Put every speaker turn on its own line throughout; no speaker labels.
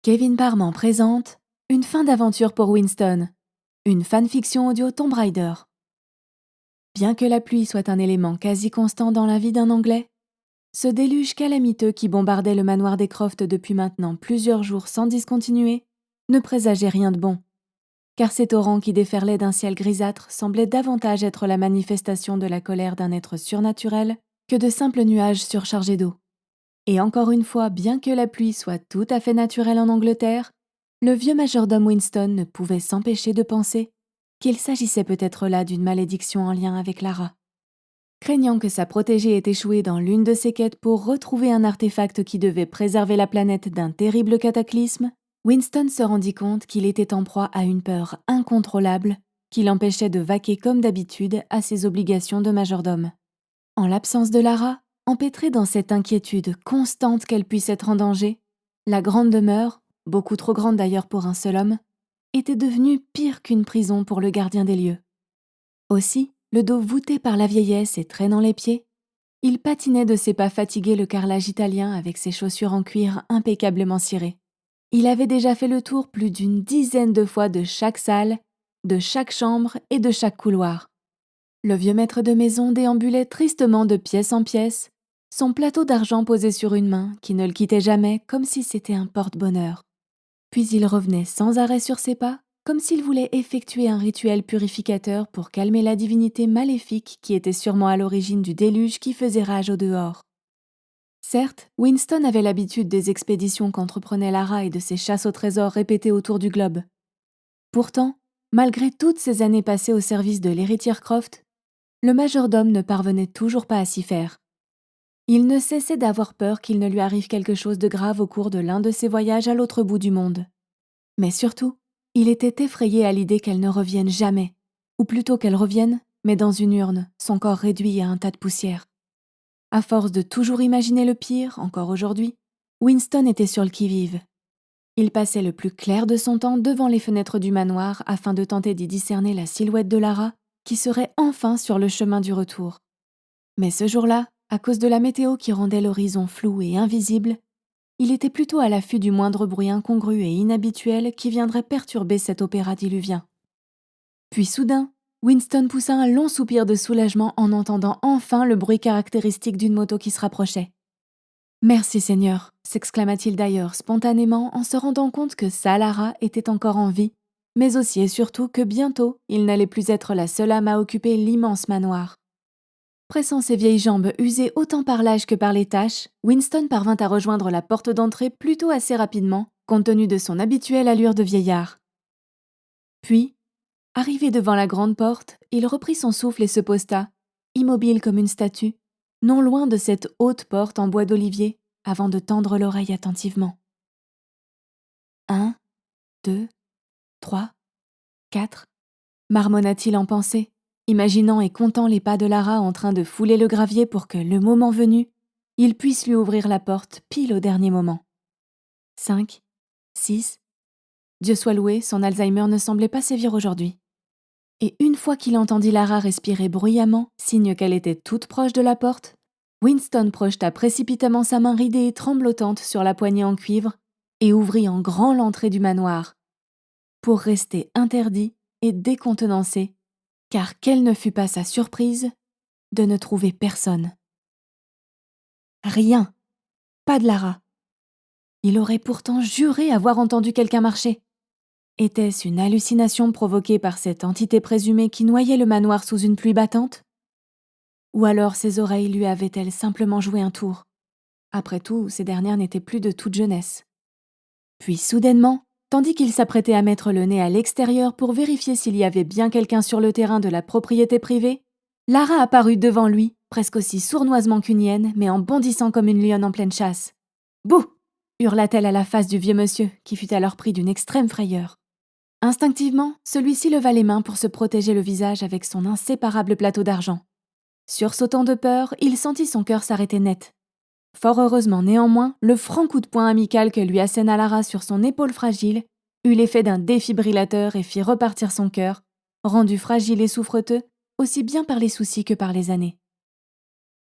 Kevin Parman présente Une fin d'aventure pour Winston, une fanfiction audio Tomb Raider. Bien que la pluie soit un élément quasi constant dans la vie d'un Anglais, ce déluge calamiteux qui bombardait le manoir des Croft depuis maintenant plusieurs jours sans discontinuer ne présageait rien de bon, car ces torrents qui déferlaient d'un ciel grisâtre semblaient davantage être la manifestation de la colère d'un être surnaturel que de simples nuages surchargés d'eau. Et encore une fois, bien que la pluie soit tout à fait naturelle en Angleterre, le vieux majordome Winston ne pouvait s'empêcher de penser qu'il s'agissait peut-être là d'une malédiction en lien avec Lara. Craignant que sa protégée ait échoué dans l'une de ses quêtes pour retrouver un artefact qui devait préserver la planète d'un terrible cataclysme, Winston se rendit compte qu'il était en proie à une peur incontrôlable qui l'empêchait de vaquer comme d'habitude à ses obligations de majordome. En l'absence de Lara, empêtrée dans cette inquiétude constante qu'elle puisse être en danger, la grande demeure, beaucoup trop grande d'ailleurs pour un seul homme, était devenue pire qu'une prison pour le gardien des lieux. Aussi, le dos voûté par la vieillesse et traînant les pieds, il patinait de ses pas fatigués le carrelage italien avec ses chaussures en cuir impeccablement cirées. Il avait déjà fait le tour plus d'une dizaine de fois de chaque salle, de chaque chambre et de chaque couloir. Le vieux maître de maison déambulait tristement de pièce en pièce, son plateau d'argent posé sur une main qui ne le quittait jamais comme si c'était un porte-bonheur. Puis il revenait sans arrêt sur ses pas, comme s'il voulait effectuer un rituel purificateur pour calmer la divinité maléfique qui était sûrement à l'origine du déluge qui faisait rage au dehors. Certes, Winston avait l'habitude des expéditions qu'entreprenait Lara et de ses chasses au trésor répétées autour du globe. Pourtant, malgré toutes ces années passées au service de l'héritière Croft, le majordome ne parvenait toujours pas à s'y faire. Il ne cessait d'avoir peur qu'il ne lui arrive quelque chose de grave au cours de l'un de ses voyages à l'autre bout du monde. Mais surtout, il était effrayé à l'idée qu'elle ne revienne jamais, ou plutôt qu'elle revienne, mais dans une urne, son corps réduit à un tas de poussière. À force de toujours imaginer le pire, encore aujourd'hui, Winston était sur le qui-vive. Il passait le plus clair de son temps devant les fenêtres du manoir afin de tenter d'y discerner la silhouette de Lara, qui serait enfin sur le chemin du retour. Mais ce jour-là, à cause de la météo qui rendait l'horizon flou et invisible, il était plutôt à l'affût du moindre bruit incongru et inhabituel qui viendrait perturber cet opéra diluvien. Puis soudain, Winston poussa un long soupir de soulagement en entendant enfin le bruit caractéristique d'une moto qui se rapprochait. « Merci Seigneur !» s'exclama-t-il d'ailleurs spontanément en se rendant compte que sa Lara était encore en vie, mais aussi et surtout que bientôt, il n'allait plus être la seule âme à occuper l'immense manoir. Pressant ses vieilles jambes usées autant par l'âge que par les tâches, Winston parvint à rejoindre la porte d'entrée plutôt assez rapidement, compte tenu de son habituelle allure de vieillard. Puis, arrivé devant la grande porte, il reprit son souffle et se posta, immobile comme une statue, non loin de cette haute porte en bois d'olivier, avant de tendre l'oreille attentivement. 1, 2, 3, 4, marmonna-t-il en pensée, imaginant et comptant les pas de Lara en train de fouler le gravier pour que, le moment venu, il puisse lui ouvrir la porte pile au dernier moment. 5, 6, Dieu soit loué, son Alzheimer ne semblait pas sévir aujourd'hui. Et une fois qu'il entendit Lara respirer bruyamment, signe qu'elle était toute proche de la porte, Winston projeta précipitamment sa main ridée et tremblotante sur la poignée en cuivre et ouvrit en grand l'entrée du manoir, pour rester interdit et décontenancé, car quelle ne fut pas sa surprise de ne trouver personne. Rien, pas de Lara. Il aurait pourtant juré avoir entendu quelqu'un marcher. Était-ce une hallucination provoquée par cette entité présumée qui noyait le manoir sous une pluie battante ? Ou alors ses oreilles lui avaient-elles simplement joué un tour ? Après tout, ces dernières n'étaient plus de toute jeunesse. Puis soudainement, tandis qu'il s'apprêtait à mettre le nez à l'extérieur pour vérifier s'il y avait bien quelqu'un sur le terrain de la propriété privée, Lara apparut devant lui, presque aussi sournoisement qu'une hyène, mais en bondissant comme une lionne en pleine chasse. « Bouh !» hurla-t-elle à la face du vieux monsieur, qui fut alors pris d'une extrême frayeur. Instinctivement, celui-ci leva les mains pour se protéger le visage avec son inséparable plateau d'argent. Sursautant de peur, il sentit son cœur s'arrêter net. Fort heureusement néanmoins, le franc coup de poing amical que lui asséna Lara sur son épaule fragile eut l'effet d'un défibrillateur et fit repartir son cœur, rendu fragile et souffreteux, aussi bien par les soucis que par les années.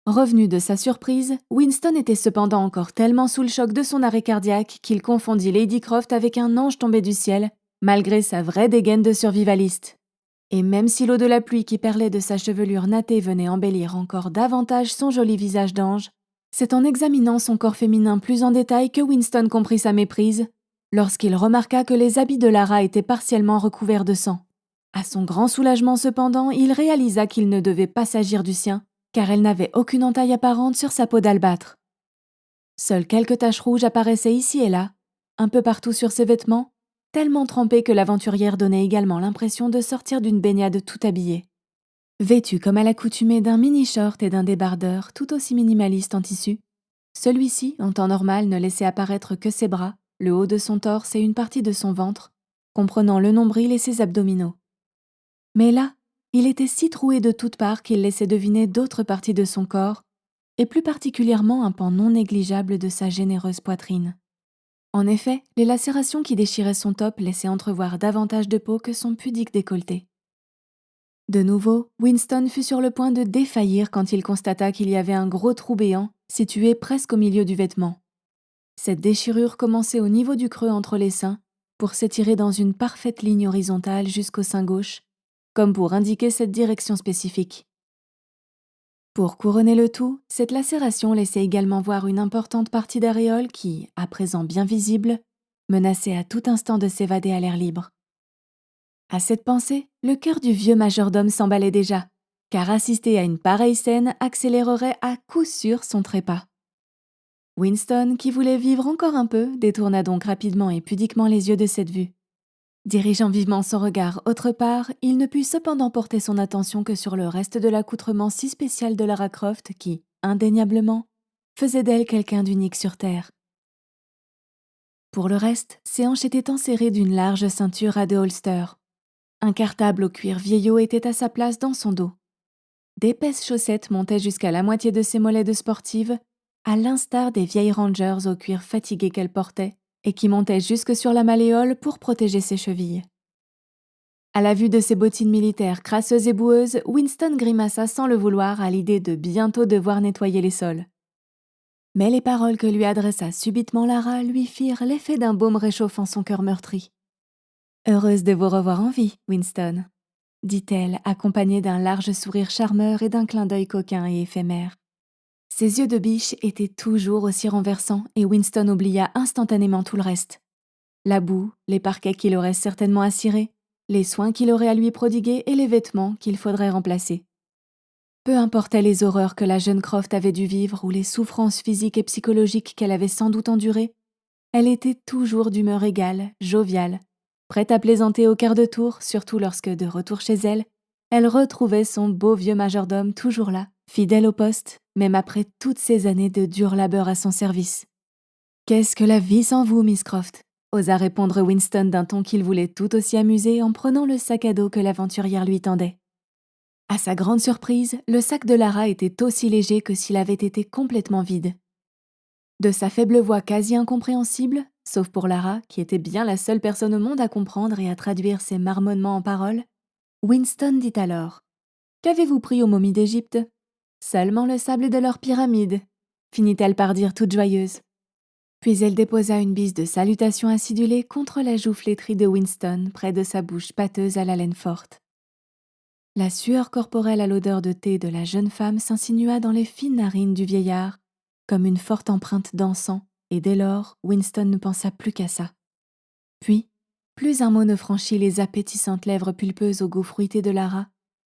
Revenu de sa surprise, Winston était cependant encore tellement sous le choc de son arrêt cardiaque qu'il confondit Lady Croft avec un ange tombé du ciel, malgré sa vraie dégaine de survivaliste. Et même si l'eau de la pluie qui perlait de sa chevelure nattée venait embellir encore davantage son joli visage d'ange, c'est en examinant son corps féminin plus en détail que Winston comprit sa méprise, lorsqu'il remarqua que les habits de Lara étaient partiellement recouverts de sang. À son grand soulagement cependant, il réalisa qu'il ne devait pas s'agir du sien, car elle n'avait aucune entaille apparente sur sa peau d'albâtre. Seules quelques taches rouges apparaissaient ici et là, un peu partout sur ses vêtements, tellement trempés que l'aventurière donnait également l'impression de sortir d'une baignade tout habillée. Vêtue comme à l'accoutumée d'un mini-short et d'un débardeur tout aussi minimaliste en tissu, celui-ci, en temps normal, ne laissait apparaître que ses bras, le haut de son torse et une partie de son ventre, comprenant le nombril et ses abdominaux. Mais là, il était si troué de toutes parts qu'il laissait deviner d'autres parties de son corps, et plus particulièrement un pan non négligeable de sa généreuse poitrine. En effet, les lacérations qui déchiraient son top laissaient entrevoir davantage de peau que son pudique décolleté. De nouveau, Winston fut sur le point de défaillir quand il constata qu'il y avait un gros trou béant, situé presque au milieu du vêtement. Cette déchirure commençait au niveau du creux entre les seins, pour s'étirer dans une parfaite ligne horizontale jusqu'au sein gauche, comme pour indiquer cette direction spécifique. Pour couronner le tout, cette lacération laissait également voir une importante partie d'aréole qui, à présent bien visible, menaçait à tout instant de s'évader à l'air libre. À cette pensée, le cœur du vieux majordome s'emballait déjà, car assister à une pareille scène accélérerait à coup sûr son trépas. Winston, qui voulait vivre encore un peu, détourna donc rapidement et pudiquement les yeux de cette vue. Dirigeant vivement son regard autre part, il ne put cependant porter son attention que sur le reste de l'accoutrement si spécial de Lara Croft qui, indéniablement, faisait d'elle quelqu'un d'unique sur Terre. Pour le reste, ses hanches étaient enserrées d'une large ceinture à deux holsters. Un cartable au cuir vieillot était à sa place dans son dos. D'épaisses chaussettes montaient jusqu'à la moitié de ses mollets de sportive, à l'instar des vieilles rangers au cuir fatigué qu'elle portait, et qui montaient jusque sur la malléole pour protéger ses chevilles. À la vue de ses bottines militaires crasseuses et boueuses, Winston grimaça sans le vouloir à l'idée de bientôt devoir nettoyer les sols. Mais les paroles que lui adressa subitement Lara lui firent l'effet d'un baume réchauffant son cœur meurtri. « Heureuse de vous revoir en vie, Winston », dit-elle, accompagnée d'un large sourire charmeur et d'un clin d'œil coquin et éphémère. Ses yeux de biche étaient toujours aussi renversants et Winston oublia instantanément tout le reste. La boue, les parquets qu'il aurait certainement à cirer, les soins qu'il aurait à lui prodiguer et les vêtements qu'il faudrait remplacer. Peu importaient les horreurs que la jeune Croft avait dû vivre ou les souffrances physiques et psychologiques qu'elle avait sans doute endurées, elle était toujours d'humeur égale, joviale, prête à plaisanter au quart de tour, surtout lorsque, de retour chez elle, elle retrouvait son beau vieux majordome toujours là, fidèle au poste, même après toutes ces années de dur labeur à son service. « Qu'est-ce que la vie sans vous, Miss Croft ?» osa répondre Winston d'un ton qu'il voulait tout aussi amuser en prenant le sac à dos que l'aventurière lui tendait. À sa grande surprise, le sac de Lara était aussi léger que s'il avait été complètement vide. De sa faible voix quasi incompréhensible, sauf pour Lara, qui était bien la seule personne au monde à comprendre et à traduire ses marmonnements en paroles, Winston dit alors : « Qu'avez-vous pris aux momies d'Égypte ? Seulement le sable de leur pyramide, finit-elle par dire toute joyeuse. Puis elle déposa une bise de salutation acidulée contre la joue flétrie de Winston, près de sa bouche pâteuse à l'haleine forte. La sueur corporelle à l'odeur de thé de la jeune femme s'insinua dans les fines narines du vieillard, comme une forte empreinte d'encens, et dès lors, Winston ne pensa plus qu'à ça. Puis, plus un mot ne franchit les appétissantes lèvres pulpeuses au goût fruité de Lara,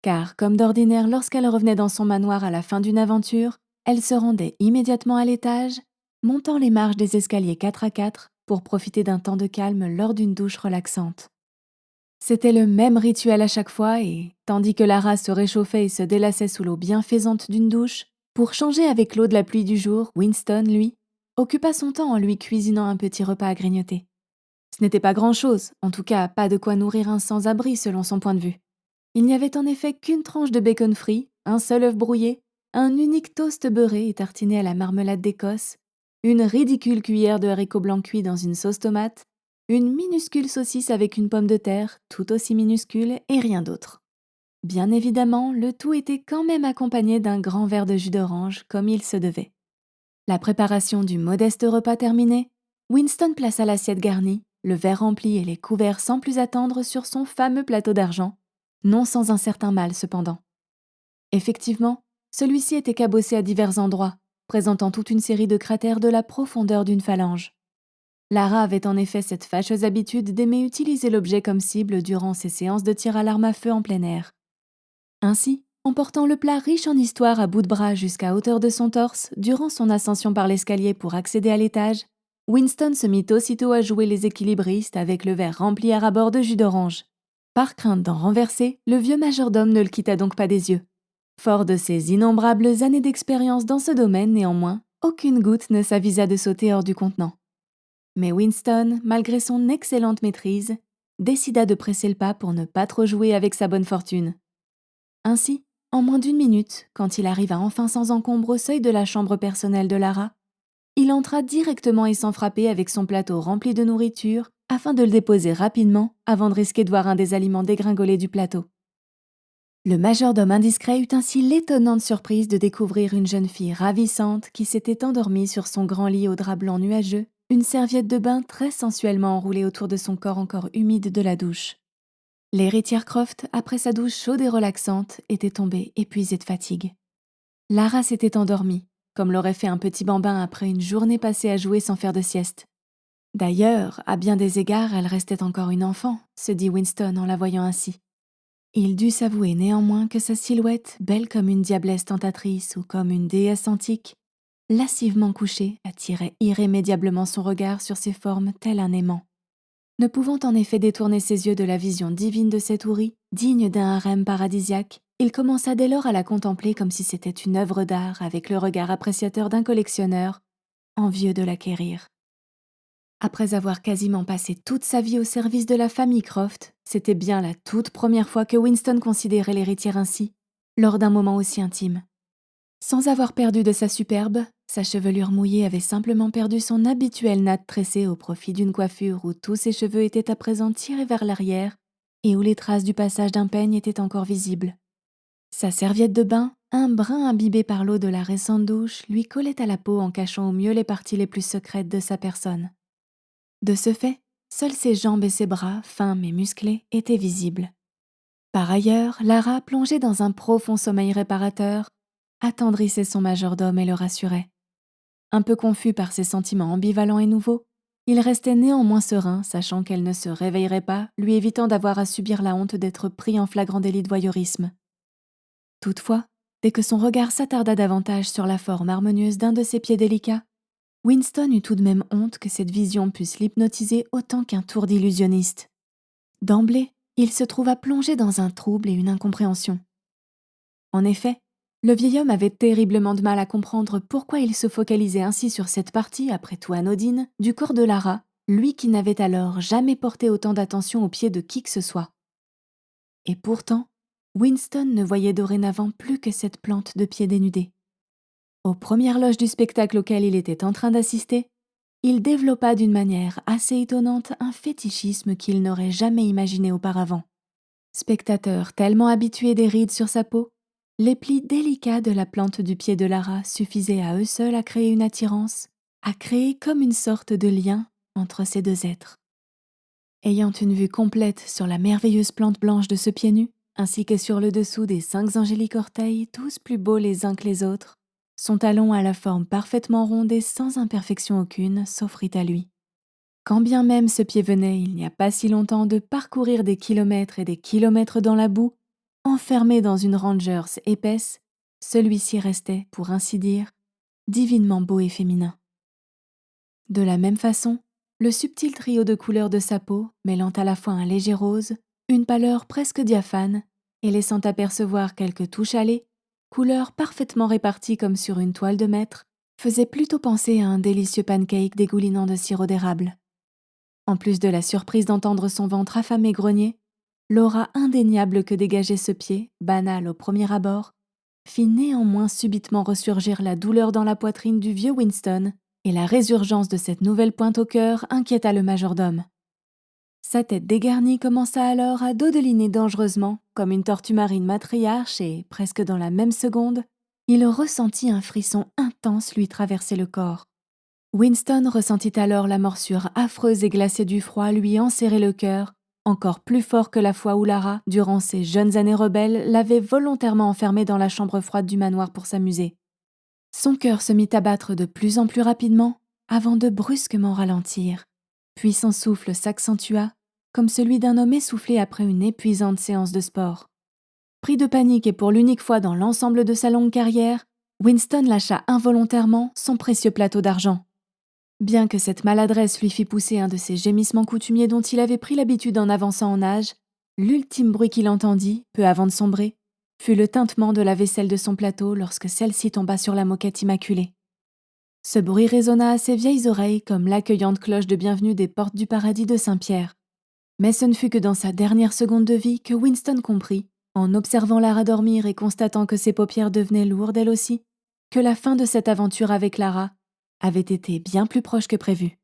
car, comme d'ordinaire lorsqu'elle revenait dans son manoir à la fin d'une aventure, elle se rendait immédiatement à l'étage, montant les marches des escaliers 4 à 4 pour profiter d'un temps de calme lors d'une douche relaxante. C'était le même rituel à chaque fois et, tandis que Lara se réchauffait et se délassait sous l'eau bienfaisante d'une douche, pour changer avec l'eau de la pluie du jour, Winston, lui, occupa son temps en lui cuisinant un petit repas à grignoter. Ce n'était pas grand-chose, en tout cas pas de quoi nourrir un sans-abri selon son point de vue. Il n'y avait en effet qu'une tranche de bacon frit, un seul œuf brouillé, un unique toast beurré et tartiné à la marmelade d'Écosse, une ridicule cuillère de haricots blancs cuits dans une sauce tomate, une minuscule saucisse avec une pomme de terre, tout aussi minuscule, et rien d'autre. Bien évidemment, le tout était quand même accompagné d'un grand verre de jus d'orange, comme il se devait. La préparation du modeste repas terminée, Winston plaça l'assiette garnie, le verre rempli et les couverts sans plus attendre sur son fameux plateau d'argent, non sans un certain mal cependant. Effectivement, celui-ci était cabossé à divers endroits, présentant toute une série de cratères de la profondeur d'une phalange. Lara avait en effet cette fâcheuse habitude d'aimer utiliser l'objet comme cible durant ses séances de tir à l'arme à feu en plein air. Ainsi, en portant le plat riche en histoire à bout de bras jusqu'à hauteur de son torse durant son ascension par l'escalier pour accéder à l'étage, Winston se mit aussitôt à jouer les équilibristes avec le verre rempli à ras-bord de jus d'orange. Par crainte d'en renverser, le vieux majordome ne le quitta donc pas des yeux. Fort de ses innombrables années d'expérience dans ce domaine, néanmoins, aucune goutte ne s'avisa de sauter hors du contenant. Mais Winston, malgré son excellente maîtrise, décida de presser le pas pour ne pas trop jouer avec sa bonne fortune. Ainsi, en moins d'1 minute, quand il arriva enfin sans encombre au seuil de la chambre personnelle de Lara, il entra directement et sans frapper avec son plateau rempli de nourriture afin de le déposer rapidement avant de risquer de voir un des aliments dégringoler du plateau. Le majordome indiscret eut ainsi l'étonnante surprise de découvrir une jeune fille ravissante qui s'était endormie sur son grand lit au drap blanc nuageux, une serviette de bain très sensuellement enroulée autour de son corps encore humide de la douche. L'héritière Croft, après sa douche chaude et relaxante, était tombée épuisée de fatigue. Lara s'était endormie, comme l'aurait fait un petit bambin après une journée passée à jouer sans faire de sieste. D'ailleurs, à bien des égards, elle restait encore une enfant, se dit Winston en la voyant ainsi. Il dut s'avouer néanmoins que sa silhouette, belle comme une diablesse tentatrice ou comme une déesse antique, lascivement couchée, attirait irrémédiablement son regard sur ses formes tel un aimant. Ne pouvant en effet détourner ses yeux de la vision divine de cette hourie, digne d'un harem paradisiaque, il commença dès lors à la contempler comme si c'était une œuvre d'art avec le regard appréciateur d'un collectionneur, envieux de l'acquérir. Après avoir quasiment passé toute sa vie au service de la famille Croft, c'était bien la toute première fois que Winston considérait l'héritière ainsi, lors d'un moment aussi intime. Sans avoir perdu de sa superbe, sa chevelure mouillée avait simplement perdu son habituelle natte tressée au profit d'une coiffure où tous ses cheveux étaient à présent tirés vers l'arrière et où les traces du passage d'un peigne étaient encore visibles. Sa serviette de bain, un brin imbibé par l'eau de la récente douche, lui collait à la peau en cachant au mieux les parties les plus secrètes de sa personne. De ce fait, seuls ses jambes et ses bras, fins mais musclés, étaient visibles. Par ailleurs, Lara, plongée dans un profond sommeil réparateur, attendrissait son majordome et le rassurait. Un peu confus par ses sentiments ambivalents et nouveaux, il restait néanmoins serein, sachant qu'elle ne se réveillerait pas, lui évitant d'avoir à subir la honte d'être pris en flagrant délit de voyeurisme. Toutefois, dès que son regard s'attarda davantage sur la forme harmonieuse d'un de ses pieds délicats, Winston eut tout de même honte que cette vision puisse l'hypnotiser autant qu'un tour d'illusionniste. D'emblée, il se trouva plongé dans un trouble et une incompréhension. En effet, le vieil homme avait terriblement de mal à comprendre pourquoi il se focalisait ainsi sur cette partie, après tout anodine, du corps de Lara, lui qui n'avait alors jamais porté autant d'attention aux pieds de qui que ce soit. Et pourtant, Winston ne voyait dorénavant plus que cette plante de pied dénudé. Aux premières loges du spectacle auquel il était en train d'assister, il développa d'une manière assez étonnante un fétichisme qu'il n'aurait jamais imaginé auparavant. Spectateur tellement habitué des rides sur sa peau, les plis délicats de la plante du pied de Lara suffisaient à eux seuls à créer une attirance, à créer comme une sorte de lien entre ces deux êtres. Ayant une vue complète sur la merveilleuse plante blanche de ce pied nu, ainsi que sur le dessous des 5 angéliques orteils, tous plus beaux les uns que les autres, son talon à la forme parfaitement ronde et sans imperfection aucune s'offrit à lui. Quand bien même ce pied venait, il n'y a pas si longtemps, de parcourir des kilomètres et des kilomètres dans la boue, enfermé dans une Rangers épaisse, celui-ci restait, pour ainsi dire, divinement beau et féminin. De la même façon, le subtil trio de couleurs de sa peau, mêlant à la fois un léger rose, une pâleur presque diaphane, et laissant apercevoir quelques touches allées, couleurs parfaitement réparties comme sur une toile de maître, faisait plutôt penser à un délicieux pancake dégoulinant de sirop d'érable. En plus de la surprise d'entendre son ventre affamé grogner, l'aura indéniable que dégageait ce pied, banal au premier abord, fit néanmoins subitement ressurgir la douleur dans la poitrine du vieux Winston, et la résurgence de cette nouvelle pointe au cœur inquiéta le majordome. Sa tête dégarnie commença alors à dodeliner dangereusement comme une tortue marine matriarche et, presque dans la même seconde, il ressentit un frisson intense lui traverser le corps. Winston ressentit alors la morsure affreuse et glacée du froid lui enserrer le cœur, encore plus fort que la fois où Lara, durant ses jeunes années rebelles, l'avait volontairement enfermé dans la chambre froide du manoir pour s'amuser. Son cœur se mit à battre de plus en plus rapidement, avant de brusquement ralentir. Puis son souffle s'accentua, comme celui d'un homme essoufflé après une épuisante séance de sport. Pris de panique et pour l'unique fois dans l'ensemble de sa longue carrière, Winston lâcha involontairement son précieux plateau d'argent. Bien que cette maladresse lui fît pousser un de ces gémissements coutumiers dont il avait pris l'habitude en avançant en âge, l'ultime bruit qu'il entendit, peu avant de sombrer, fut le tintement de la vaisselle de son plateau lorsque celle-ci tomba sur la moquette immaculée. Ce bruit résonna à ses vieilles oreilles comme l'accueillante cloche de bienvenue des portes du paradis de Saint-Pierre. Mais ce ne fut que dans sa dernière seconde de vie que Winston comprit, en observant Lara dormir et constatant que ses paupières devenaient lourdes elles aussi, que la fin de cette aventure avec Lara avait été bien plus proche que prévu.